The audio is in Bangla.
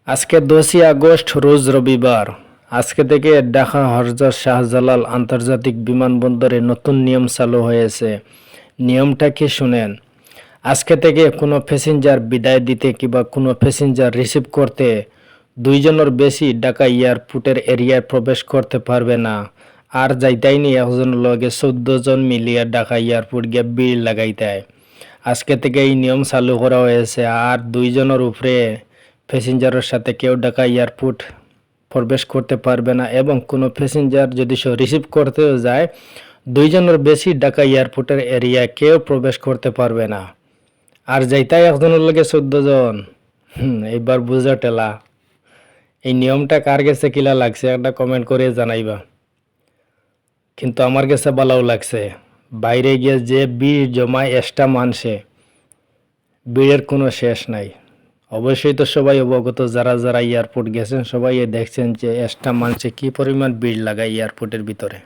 আজকে 10ই আগস্ট রোজ রবিবার। আজকে থেকে ঢাকা হযরত শাহজালাল আন্তর্জাতিক বিমানবন্দরে নতুন নিয়ম চালু হয়েছে। নিয়মটা কি শুনেন। আজকে থেকে কোনো প্যাসেঞ্জার বিদায় দিতে কিংবা কোনো প্যাসেঞ্জার রিসিভ করতে 2 জনের বেশি ঢাকা এয়ারপোর্টের এরিয়ায় প্রবেশ করতে পারবে না। আর যাইতাইনি একজনের লগে 14 জন মিলিয়ে ঢাকা এয়ারপোর্ট গিয়ে ভিড় লাগাইতে। আজকে থেকে এই নিয়ম চালু করা হয়েছে। আর 2 জনের উপরে প্যাসেঞ্জারের সাথে কেউ ঢাকা এয়ারপোর্ট প্রবেশ করতে পারবে না এবং কোনো প্যাসেঞ্জার যদি সে রিসিভ করতেও যায় 2 জনের বেশি ঢাকা এয়ারপোর্টের এরিয়ায় কেউ প্রবেশ করতে পারবে না। আর যাইতাই একজনের লগে 14 জন। এইবার বুঝা টেলা। এই নিয়মটা কার কাছে কিলা লাগছে একটা কমেন্ট করে জানাইবা। কিন্তু আমার কাছে ভালোও লাগছে। বাইরে গিয়ে যে ভিড় জমায় এক্সট্রা মানুষে, ভিড়ের কোনো শেষ নাই। অবশ্যই তো সবাই অবগত, যারা যারা এয়ারপোর্ট গেছেন সবাই দেখছেন যে এক্সট্রা মানুষে কি পরিমাণ ভিড় লাগায় এয়ারপোর্টের ভিতরে।